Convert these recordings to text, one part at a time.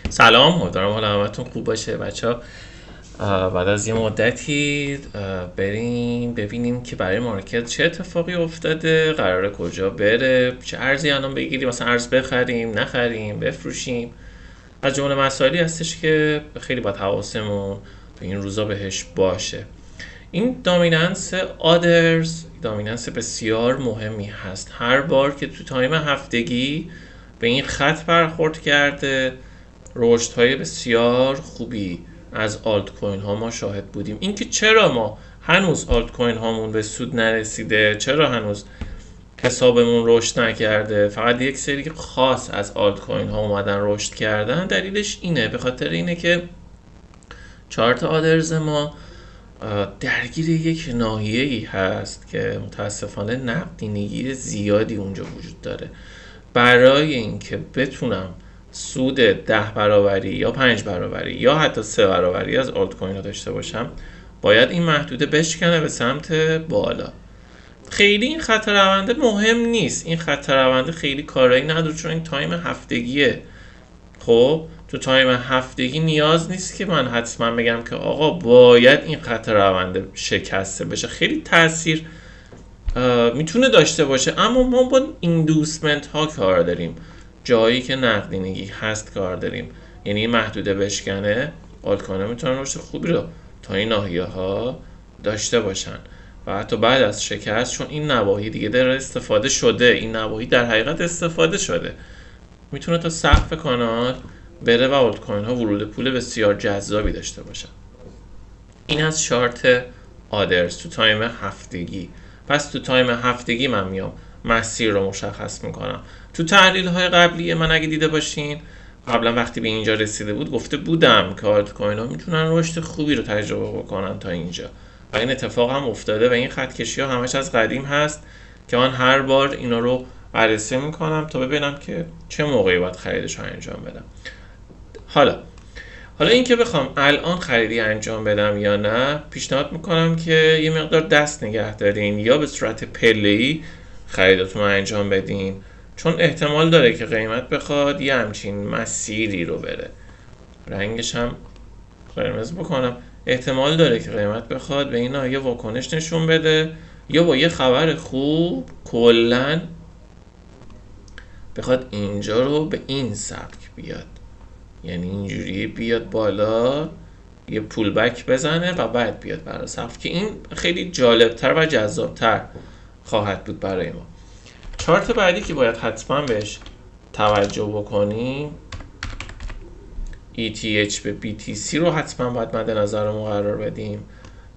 سلام، امیدوارم حال همتون خوب باشه بچه ها. بعد از یه مدتی بریم ببینیم که برای مارکت چه اتفاقی افتاده، قراره کجا بره، چه ارزی الان بگیریم، مثلا ارز بخریم، نخریم، بفروشیم. از جمله مسائلی هستش که خیلی باید حواسمون به این روزا بهش باشه. این دامیننس آدرز دامیننس بسیار مهمی هست. هر بار که تو تایم هفتگی به این خط برخورد کرده، رشد های بسیار خوبی از آلت کوین ها ما شاهد بودیم. اینکه چرا ما هنوز آلت کوین هامون به سود نرسیده، چرا هنوز حسابمون رشد نکرده، فقط یک سری خاص از آلت کوین ها اومدن رشد کردن، دلیلش اینه، به خاطر اینه که چارت آدرز ما درگیر یک ناحیه‌ای هست که متاسفانه نقدینگی زیادی اونجا وجود داره. برای اینکه بتونم سود 10 برابری یا 5 برابری یا حتی 3 برابری از آلت کوین ها داشته باشم، باید این محدوده بشکنه به سمت بالا. خیلی این خط رونده مهم نیست، این خط رونده خیلی کارایی نداره چون این تایم هفتگیه. خب تو تایم هفتگی نیاز نیست که من حتما بگم که آقا باید این خط رونده شکسته بشه. خیلی تاثیر میتونه داشته باشه، اما ما با ایندوسمنت ها کار داریم، جایی که نقدینگی هست کار داریم. یعنی این محدوده بشکنه، آلتکوین میتونن رشد خوبی رو تا این ناحیه ها داشته باشن و حتی بعد از شکست، چون این نواحی دیگه در استفاده شده، این نواحی در حقیقت استفاده شده، میتونه تا سقف کانال بره و آلت کوین ها ورود پول بسیار جذابی داشته باشن. این از شارت آدرز تو تایم هفتگی. پس تو تایم هفتگی من میام مسیر رو مشخص میکنم. تو تحلیل های قبلی من اگه دیده باشین، قبلا وقتی به اینجا رسیده بود گفته بودم که آلت کوین ها میتونن رشد خوبی رو تجربه بکنن تا اینجا و این اتفاق هم افتاده و این خط کشی ها همش از قدیم هست که من هر بار اینا رو بررسی میکنم تا ببینم که چه موقعی باید خریدش رو انجام بدم. حالا این که بخوام الان خریدی انجام بدم یا نه، پیشنهاد میکنم که یه مقدار دست نگه دارین یا به صورت پله‌ای خریداتون رو انجام بدین، چون احتمال داره که قیمت بخواد یه همچین مسیری رو بره. رنگش هم قرمز بکنم. احتمال داره که قیمت بخواد به اینا یه واکنش نشون بده یا با یه خبر خوب کلن بخواد اینجا رو به این سبک بیاد، یعنی اینجوری بیاد بالا، یه پول بک بزنه و بعد بیاد برای سقف، که این خیلی جالبتر و جذابتر خواهد بود برای ما. چارت بعدی که باید حتما بهش توجه بکنیم، ETH به BTC رو حتما باید مد نظرمون قرار بدیم.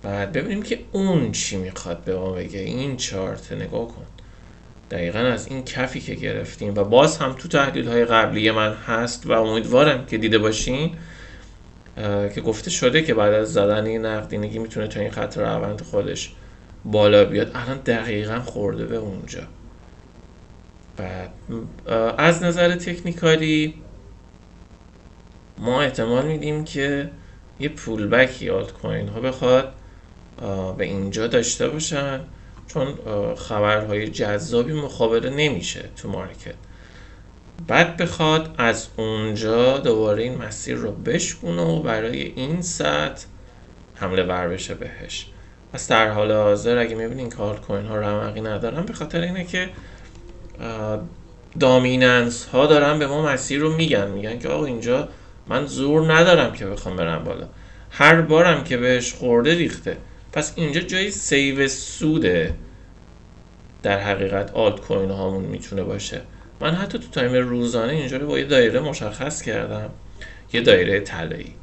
بعد ببینیم که اون چی میخواد به ما بگه. این چارت نگاه کن، دقیقا از این کفی که گرفتیم و باز هم تو تحلیل های قبلی من هست و امیدوارم که دیده باشین که گفته شده که بعد از زدن این نقدینگی میتونه تا این خط روند خودش بالا بیاد. الان دقیقا خورده به اونجا. بعد از نظر تکنیکالی ما احتمال میدیم که یه پول بکی آلت کوین ها بخواد به اینجا داشته باشن، چون خبرهای جذابی مخابره نمیشه تو مارکت. بعد بخواد از اونجا دوباره این مسیر رو بشکونه و برای این سطح حمله ور بشه بهش. پس در حال حاضر اگه میبینین که آلت کوین ها رمقی ندارن، به خاطر اینه که دامیننس ها دارن به ما مسیر رو میگن که آقا اینجا من زور ندارم که بخوام برم بالا، هر بارم که بهش خورده ریخته. پس اینجا جای سیو سوده در حقیقت آلت کوین هامون میتونه باشه. من حتی تو تایم روزانه اینجا رو با یه دایره مشخص کردم، یه دایره طلایی.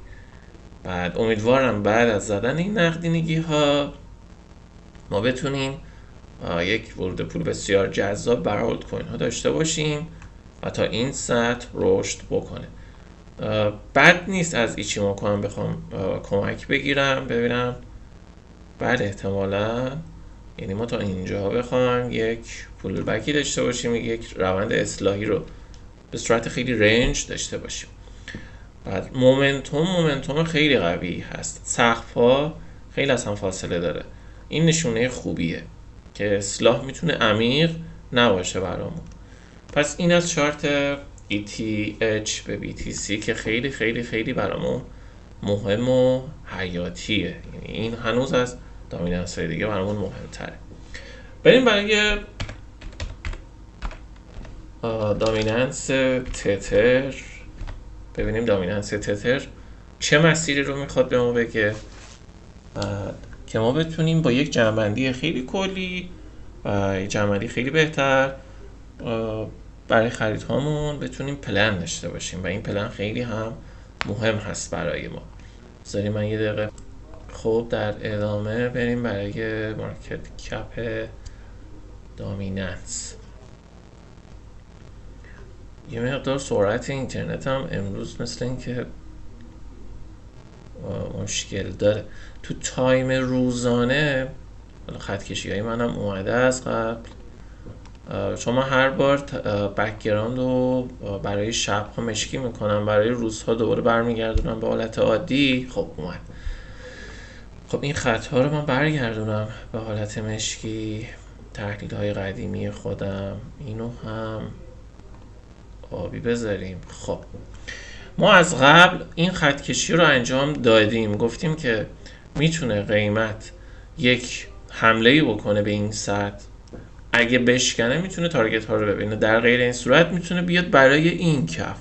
بعد امیدوارم بعد از زدن این نقدینگی ها ما بتونیم یک ورود پول بسیار جذاب برای آلت کوین ها داشته باشیم و تا این سطح رشد بکنه. بد نیست از ایچیموکو هم بخوام کمک بگیرم، ببینم بعد احتمالاً، یعنی ما تا اینجا بخوایم یک پول بکی داشته باشیم، یک روند اصلاحی رو به صورت خیلی رنج داشته باشیم. بعد مومنتوم خیلی قوی هست، سقف ها خیلی از هم فاصله داره. این نشونه خوبیه که اصلاح میتونه عمیق نباشه برامون. پس این از چارت ETH به BTC که خیلی خیلی خیلی برامون مهم و حیاتیه. یعنی این هنوز از دامیننس های دیگه برامون مهمتره. بریم برای دامیننس تتر ببینیم دامیننس تتر چه مسیری رو میخواد به ما بگه که ما بتونیم با یک جمع‌بندی خیلی کلی و جمع‌بندی خیلی بهتر برای خریدهامون بتونیم پلن داشته باشیم و این پلن خیلی هم مهم هست برای ما. بذاریم من یه دقیقه. خب در ادامه بریم برای مارکت کپ دامیننس. یه مقدار سرعت اینترنت هم امروز مثل این که مشکل داره. تو تایم روزانه خطکشی های منم اومده از قبل، چون من هر بار بک‌گراند رو برای شب‌ها مشکی میکنم، برای روزها دوباره برمیگردونم به حالت عادی. خب اومد. خب این خط‌ها رو من برگردونم به حالت مشکی. تحلیل‌های قدیمی خودم اینو هم آبی بذاریم. خب ما از قبل این خطکشی رو انجام دادیم، گفتیم که میتونه قیمت یک حمله‌ای بکنه به این سطح، اگه بشکنه میتونه تارگت ها رو ببینه، در غیر این صورت میتونه بیاد برای این کف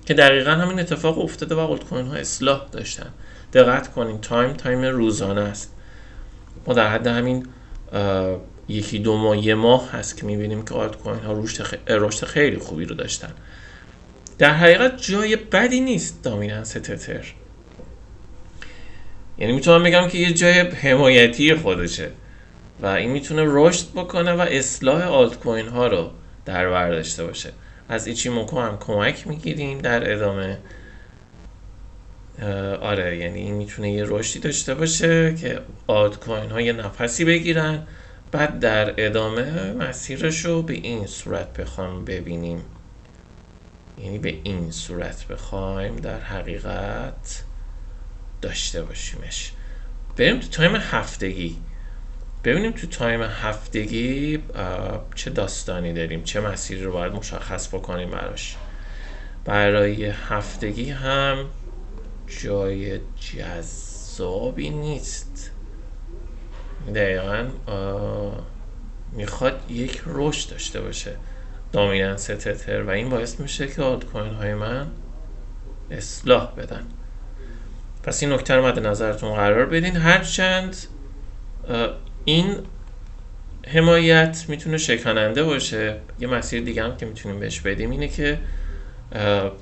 که دقیقا همین اتفاق افتاده و آلت کوین ها اصلاح داشتن. دقت کنین تایم روزانه است. ما در حد همین یکی دو ماه یه ماه هست که میبینیم که آلت کوین ها رشد خیلی خوبی رو داشتن. در حقیقت جای بدی نیست دامیننس تتر، یعنی میتونم بگم که یه جای حمایتی خودشه و این میتونه رشد بکنه و اصلاح آلت کوین ها رو در بر داشته باشه. از ایچیموکو هم کمک میگیریم در ادامه. آره یعنی این میتونه یه رشدی داشته باشه که آلت کوین ها یه نفسی بگیرن، بعد در ادامه مسیرش رو به این صورت بخوایم ببینیم، یعنی به این صورت بخوایم در حقیقت داشته باشیمش. بریم تو تایم هفتگی ببینیم تو تایم هفتگی چه داستانی داریم، چه مسیری رو باید مشخص بکنیم براش. برای هفتگی هم جای جذابی نیست، دقیقا میخواد یک رشد داشته باشه دامیننس تتر و این باعث میشه که آلت کوین های من اصلاح بدن. پس این نکته رو مد نظرتون قرار بدین. هرچند این حمایت میتونه شکننده باشه، یه مسیر دیگه هم که میتونیم بهش بدیم اینه که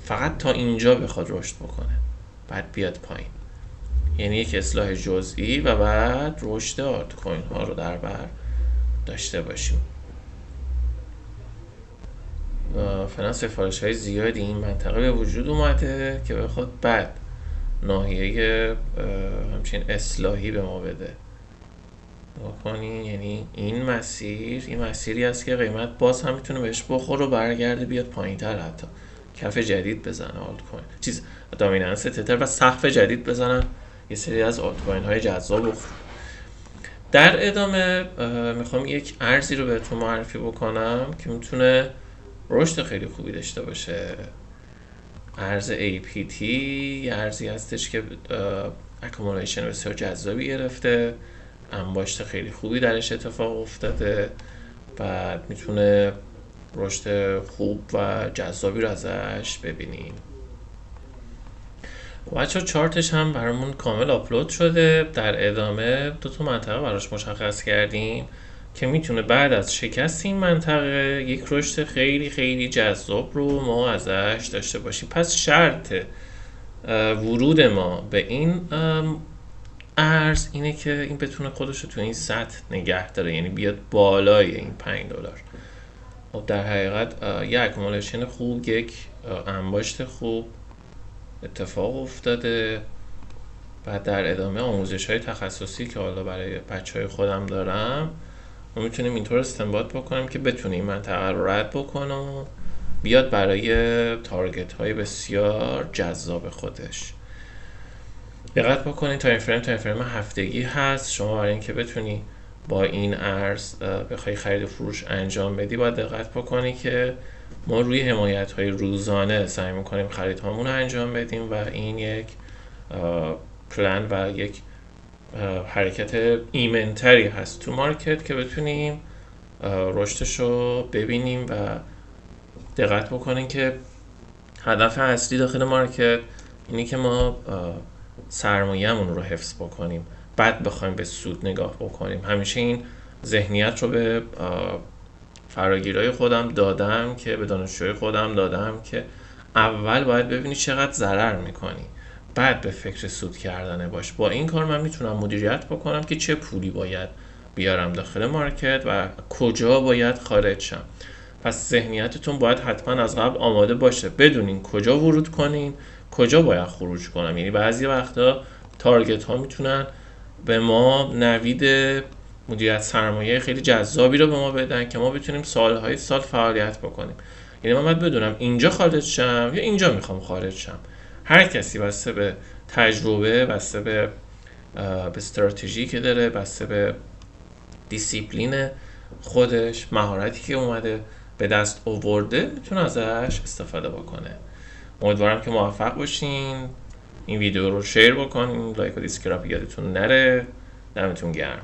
فقط تا اینجا بخواد رشد بکنه بعد بیاد پایین، یعنی یک اصلاح جزئی و بعد رشد آلت کوین ها رو در بر داشته باشیم. فعلا سفارش های زیادی این منطقه به وجود اومده که بخواد بعد ناحیه همچین اصلاحی به ما بده. یعنی این مسیری است که قیمت باز هم میتونه بهش بخوره و برگرده بیاد پایین تر، حتی کف جدید بزنه آلت کوین دامیننس تتر و سقف جدید بزنن یه سری از آلت کوین های جذاب بخور. در ادامه میخوام یک ارزی رو بهتون معرفی بکنم که میتونه رشد خیلی خوبی داشته باشه. ارز APT یه ارزی هستش که اکومولیشن بسیار جذابی گرفته، انباشت خیلی خوبی درش اتفاق افتاده، بعد میتونه رشد خوب و جذابی رو ازش ببینیم. بچه چارتش هم برامون کامل آپلود شده. در ادامه دو تا منطقه براش مشخص کردیم که میتونه بعد از شکست این منطقه یک رشد خیلی خیلی جذاب رو ما ازش داشته باشیم. پس شرط ورود ما به این ارز اینه که این بتونه خودش رو تو این سطح نگه داره، یعنی بیاد بالای این $5. خب در حقیقت یک اکومولیشن خوب، یک انباشت خوب اتفاق افتاده. بعد در ادامه آموزش های تخصصی که حالا برای بچه های خودم دارم ما میتونیم اینطور استنباط بکنیم که بتونیم منطقه رو رد بکنه و بیاد برای تارگت های بسیار جذاب خودش. دقت بکنید تایم فریم هفتگی هست. شما برای اینکه بتونی با این ارز بخوای خرید و فروش انجام بدی، باید دقت بکنی که ما روی حمایت‌های روزانه سعی می‌کنیم خریدهامون رو انجام بدیم و این یک پلن و یک حرکت ایمن‌تری هست تو مارکت که بتونیم رشدش رو ببینیم و دقت بکنیم که هدف اصلی داخل مارکت اینه که ما سرمایه‌مون رو حفظ بکنیم، بعد بخوایم به سود نگاه بکنیم. همیشه این ذهنیت رو به فراگیرای خودم دادم، که به دانشجوی خودم دادم که اول باید ببینی چقدر ضرر میکنی، بعد به فکر سود کردنه باش. با این کار من میتونم مدیریت بکنم که چه پولی باید بیارم داخل مارکت و کجا باید خارج شم. پس ذهنیتتون باید حتما از قبل آماده باشه، بدونین کجا ورود کنین، کجا باید خروج کنم. یعنی بعضی وقتا تارگت ها میتونن به ما نوید مدیریت سرمایه خیلی جذابی رو به ما بدن که ما بتونیم سالهای سال فعالیت بکنیم. یعنی من باید بدونم اینجا خارج شم یا اینجا میخوام خارج شم. هر کسی بسته به تجربه، بسته به استراتژی که داره، بسته به دیسیپلین خودش، مهارتی که اومده به دست آورده، میتونه ازش استفاده بکنه. امیدوارم که موفق باشین. این ویدیو رو شیر بکنین، لایک و دیسکراپ یادتون نره. دمتون گرم.